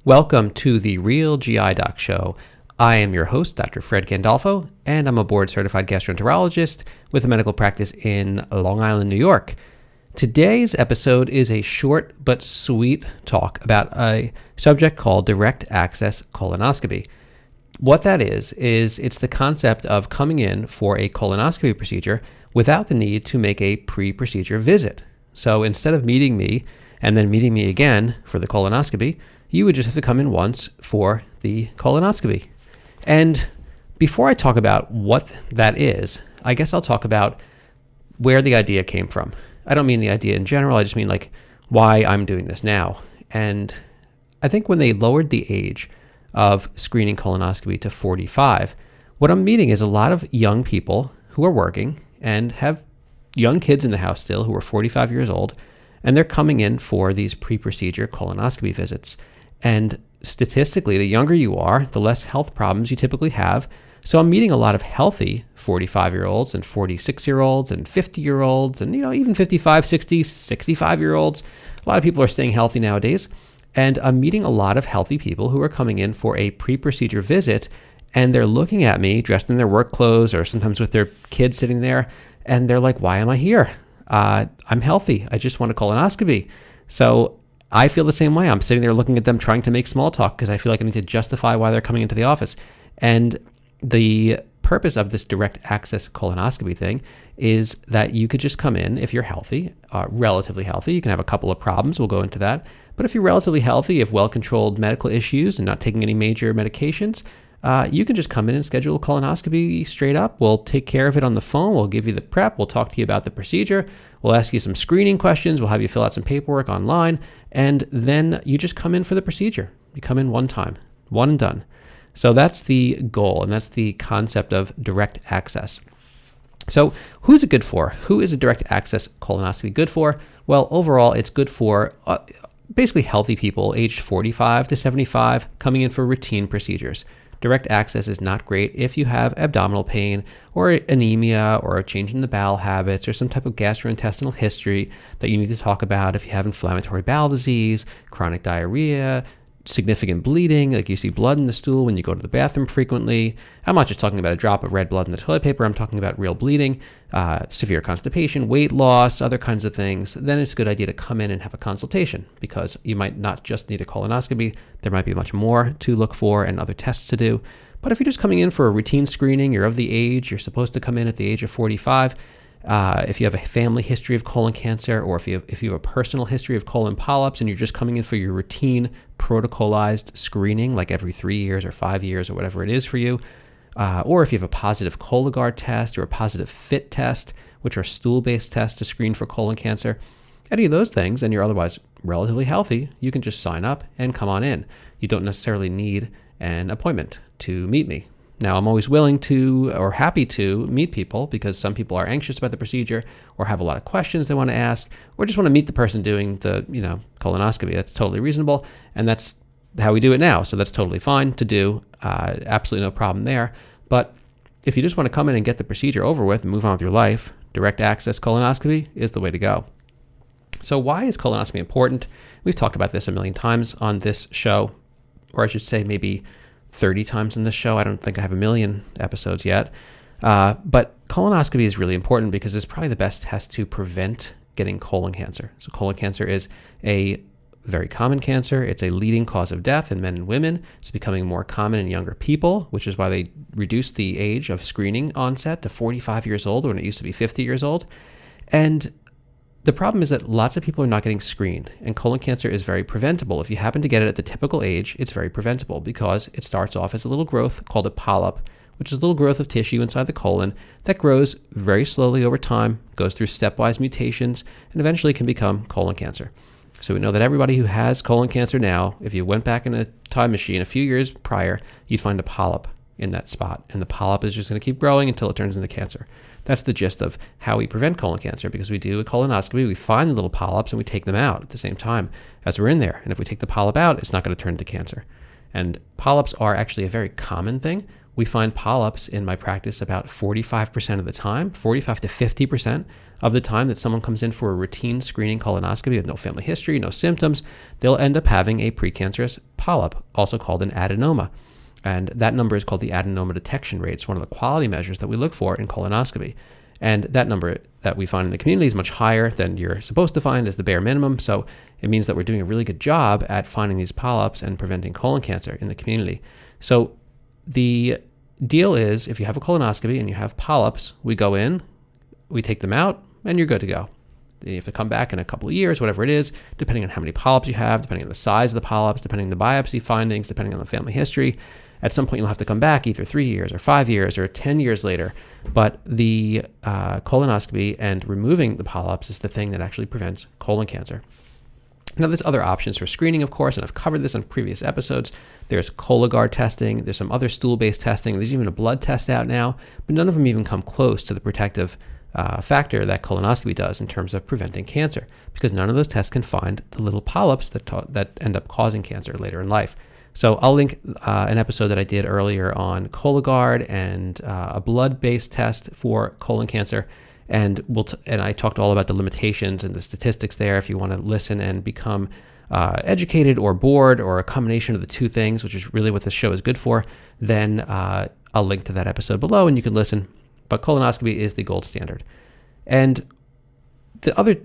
Welcome to the Real GI Doc Show. I am your host, Dr. Fred Gandolfo, and I'm a board-certified gastroenterologist with a medical practice in Long Island, New York. Today's episode is a short but sweet talk about a subject called direct access colonoscopy. What that is it's the concept of coming in for a colonoscopy procedure without the need to make a pre-procedure visit. So instead of meeting me and then meeting me again for the colonoscopy, you would just have to come in once for the colonoscopy. And before I talk about what that is, I guess I'll talk about where the idea came from. I don't mean the idea in general, I just mean like why I'm doing this now. And I think when they lowered the age of screening colonoscopy to 45, what I'm meeting is a lot of young people who are working and have young kids in the house still who are 45 years old, and they're coming in for these pre-procedure colonoscopy visits. And statistically, the younger you are, the less health problems you typically have. So I'm meeting a lot of healthy 45-year-olds and 46-year-olds and 50-year-olds and, even 55, 60, 65-year-olds. A lot of people are staying healthy nowadays. And I'm meeting a lot of healthy people who are coming in for a pre-procedure visit, and they're looking at me dressed in their work clothes or sometimes with their kids sitting there, and they're like, why am I here? I'm healthy. I just want a colonoscopy. So I feel the same way. I'm sitting there looking at them trying to make small talk because I feel like I need to justify why they're coming into the office. And the purpose of this direct access colonoscopy thing is that you could just come in if you're healthy, relatively healthy. You can have a couple of problems. We'll go into that. But if you're relatively healthy, you have well-controlled medical issues and not taking any major medications, you can just come in and schedule a colonoscopy straight up. We'll take care of it on the phone. We'll give you the prep. We'll talk to you about the procedure. We'll ask you some screening questions. We'll have you fill out some paperwork online. And then you just come in for the procedure. You come in one time, one and done. So that's the goal, and that's the concept of direct access. So who's it good for? Who is a direct access colonoscopy good for? Well, overall, it's good for basically healthy people aged 45 to 75 coming in for routine procedures. Direct access is not great if you have abdominal pain or anemia or a change in the bowel habits or some type of gastrointestinal history that you need to talk about. If you have inflammatory bowel disease, chronic diarrhea, significant bleeding, like you see blood in the stool when you go to the bathroom frequently. I'm not just talking about a drop of red blood in the toilet paper. I'm talking about real bleeding, severe constipation, weight loss, other kinds of things. Then it's a good idea to come in and have a consultation because you might not just need a colonoscopy. There might be much more to look for and other tests to do. But if you're just coming in for a routine screening, you're of the age, you're supposed to come in at the age of 45, if you have a family history of colon cancer, or if you have a personal history of colon polyps and you're just coming in for your routine protocolized screening, like every 3 years or 5 years or whatever it is for you, or if you have a positive Cologuard test or a positive FIT test, which are stool-based tests to screen for colon cancer, any of those things, and you're otherwise relatively healthy, you can just sign up and come on in. You don't necessarily need an appointment to meet me. Now, I'm always willing to or happy to meet people because some people are anxious about the procedure or have a lot of questions they want to ask or just want to meet the person doing the, colonoscopy. That's totally reasonable, and that's how we do it now. So that's totally fine to do. Absolutely no problem there. But if you just want to come in and get the procedure over with and move on with your life, direct access colonoscopy is the way to go. So why is colonoscopy important? We've talked about this a million times on this show, or I should say maybe 30 times in this show. I don't think I have a million episodes yet. But colonoscopy is really important because it's probably the best test to prevent getting colon cancer. So colon cancer is a very common cancer. It's a leading cause of death in men and women. It's becoming more common in younger people, which is why they reduced the age of screening onset to 45 years old when it used to be 50 years old. And the problem is that lots of people are not getting screened, and colon cancer is very preventable. If you happen to get it at the typical age, it's very preventable because it starts off as a little growth called a polyp, which is a little growth of tissue inside the colon that grows very slowly over time, goes through stepwise mutations, and eventually can become colon cancer. So we know that everybody who has colon cancer now, if you went back in a time machine a few years prior, you'd find a polyp in that spot, and the polyp is just going to keep growing until it turns into cancer. That's the gist of how we prevent colon cancer, because we do a colonoscopy, we find the little polyps and we take them out at the same time as we're in there. And if we take the polyp out, it's not going to turn into cancer. And polyps are actually a very common thing. we find polyps in my practice about 45% of the time, 45 to 50% of the time that someone comes in for a routine screening colonoscopy with no family history, no symptoms, they'll end up having a precancerous polyp, also called an adenoma. And that number is called the adenoma detection rate. It's one of the quality measures that we look for in colonoscopy. And that number that we find in the community is much higher than you're supposed to find as the bare minimum. So it means that we're doing a really good job at finding these polyps and preventing colon cancer in the community. So the deal is, if you have a colonoscopy and you have polyps, we go in, we take them out, and you're good to go. You have to come back in a couple of years, whatever it is, depending on how many polyps you have, depending on the size of the polyps, depending on the biopsy findings, depending on the family history. At some point, you'll have to come back either 3 years or 5 years or 10 years later. But the colonoscopy and removing the polyps is the thing that actually prevents colon cancer. Now, there's other options for screening, of course, and I've covered this on previous episodes. There's Cologuard testing. There's some other stool-based testing. There's even a blood test out now, but none of them even come close to the protective factor that colonoscopy does in terms of preventing cancer, because none of those tests can find the little polyps that end up causing cancer later in life. So I'll link an episode that I did earlier on Cologuard and a blood-based test for colon cancer. And I talked all about the limitations and the statistics there. If you want to listen and become educated or bored or a combination of the two things, which is really what this show is good for, then I'll link to that episode below and you can listen. But colonoscopy is the gold standard. And the other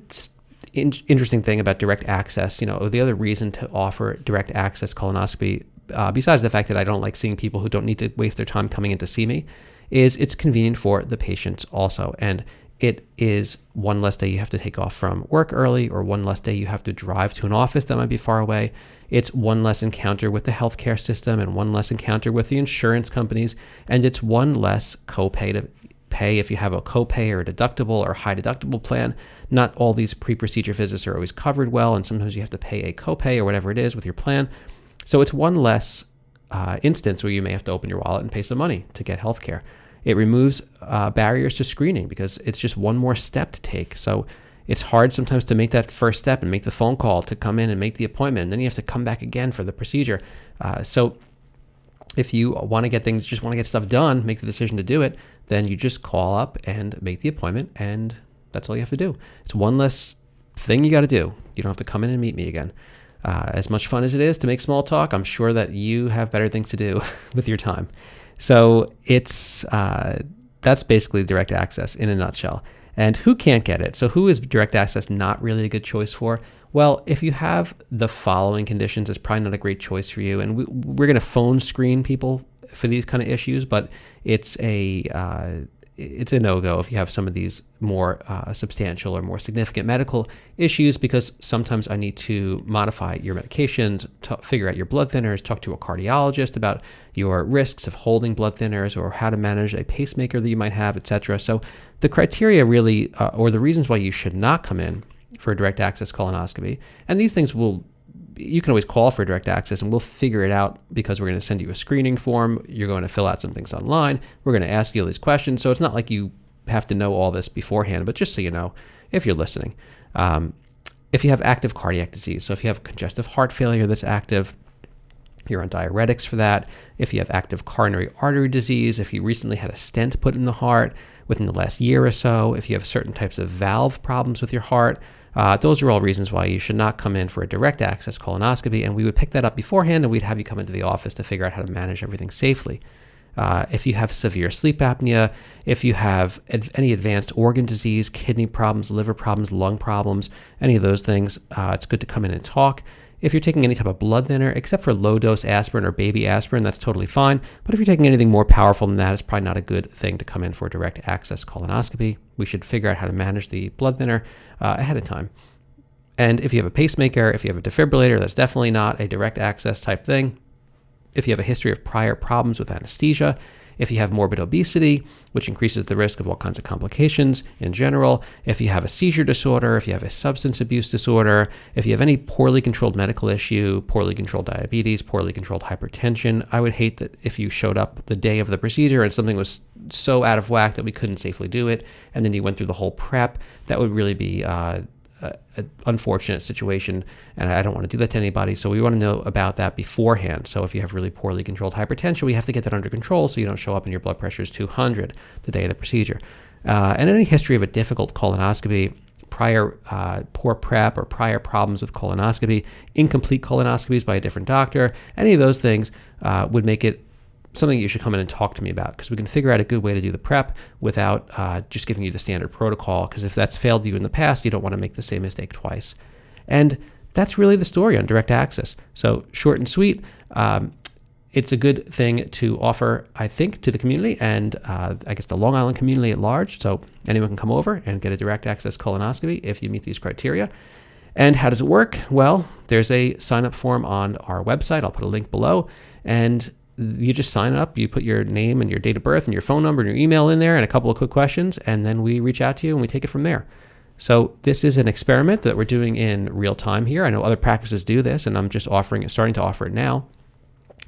interesting thing about direct access, the other reason to offer direct access colonoscopy, besides the fact that I don't like seeing people who don't need to waste their time coming in to see me, is it's convenient for the patients also. And it is one less day you have to take off from work early, or one less day you have to drive to an office that might be far away. It's one less encounter with the healthcare system and one less encounter with the insurance companies. And it's one less copay to pay if you have a copay or a deductible or high deductible plan. Not all these pre-procedure visits are always covered well, and sometimes you have to pay a copay or whatever it is with your plan. So it's one less instance where you may have to open your wallet and pay some money to get healthcare. It removes barriers to screening because it's just one more step to take. So it's hard sometimes to make that first step and make the phone call to come in and make the appointment. And then you have to come back again for the procedure. So if you want to get things, just want to get stuff done, make the decision to do it, then you just call up and make the appointment, and that's all you have to do. It's one less thing you got to do. You don't have to come in and meet me again. As much fun as it is to make small talk, I'm sure that you have better things to do with your time. So that's basically direct access in a nutshell. And who can't get it? So who is direct access not really a good choice for? Well, if you have the following conditions, it's probably not a great choice for you. And we're going to phone screen people for these kind of issues, but it's a no-go if you have some of these more substantial or more significant medical issues, because sometimes I need to modify your medications, figure out your blood thinners, talk to a cardiologist about your risks of holding blood thinners or how to manage a pacemaker that you might have, etc. So the criteria really, or the reasons why you should not come in for a direct access colonoscopy, and these things you can always call for direct access and we'll figure it out, because we're going to send you a screening form. You're going to fill out some things online. We're going to ask you all these questions. So it's not like you have to know all this beforehand, but just so you know, if you're listening, if you have active cardiac disease, so if you have congestive heart failure that's active, you're on diuretics for that. If you have active coronary artery disease, if you recently had a stent put in the heart within the last year or so, if you have certain types of valve problems with your heart, those are all reasons why you should not come in for a direct access colonoscopy, and we would pick that up beforehand and we'd have you come into the office to figure out how to manage everything safely. If you have severe sleep apnea, if you have any advanced organ disease, kidney problems, liver problems, lung problems, any of those things, it's good to come in and talk. If you're taking any type of blood thinner, except for low-dose aspirin or baby aspirin, that's totally fine. But if you're taking anything more powerful than that, it's probably not a good thing to come in for a direct access colonoscopy. We should figure out how to manage the blood thinner ahead of time. And if you have a pacemaker, if you have a defibrillator, that's definitely not a direct access type thing. If you have a history of prior problems with anesthesia, if you have morbid obesity, which increases the risk of all kinds of complications in general, if you have a seizure disorder, if you have a substance abuse disorder, if you have any poorly controlled medical issue, poorly controlled diabetes, poorly controlled hypertension, I would hate that if you showed up the day of the procedure and something was so out of whack that we couldn't safely do it, and then you went through the whole prep. That would really be an unfortunate situation, and I don't want to do that to anybody. So we want to know about that beforehand. So if you have really poorly controlled hypertension, we have to get that under control so you don't show up and your blood pressure is 200 the day of the procedure. And any history of a difficult colonoscopy, prior poor prep or prior problems with colonoscopy, incomplete colonoscopies by a different doctor, any of those things would make it something you should come in and talk to me about, because we can figure out a good way to do the prep without just giving you the standard protocol, because if that's failed you in the past, you don't want to make the same mistake twice. And that's really the story on direct access. So short and sweet. It's a good thing to offer, I think, to the community and I guess the Long Island community at large. So anyone can come over and get a direct access colonoscopy if you meet these criteria. And how does it work? Well, there's a sign-up form on our website. I'll put a link below. And you just sign up. You put your name and your date of birth and your phone number and your email in there and a couple of quick questions. And then we reach out to you and we take it from there. So this is an experiment that we're doing in real time here. I know other practices do this, and I'm just starting to offer it now.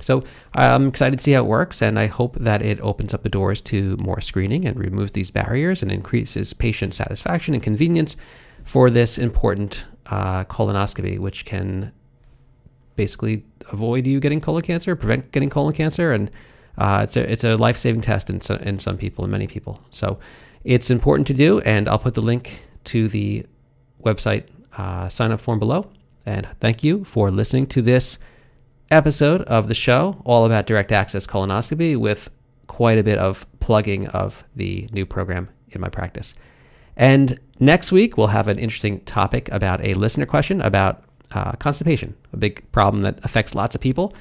So I'm excited to see how it works, and I hope that it opens up the doors to more screening and removes these barriers and increases patient satisfaction and convenience for this important colonoscopy, which can basically avoid you getting colon cancer, prevent getting colon cancer, and it's a life-saving test in some people and many people. So it's important to do, and I'll put the link to the website sign-up form below. And thank you for listening to this episode of the show all about direct access colonoscopy, with quite a bit of plugging of the new program in my practice. And next week, we'll have an interesting topic about a listener question about constipation, a big problem that affects lots of people.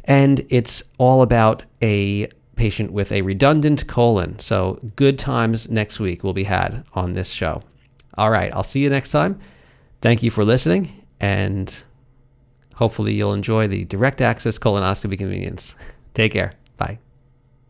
And it's all about a patient with a redundant colon. So good times next week will be had on this show. All right, I'll see you next time. Thank you for listening, and hopefully you'll enjoy the direct access colonoscopy convenience. Take care.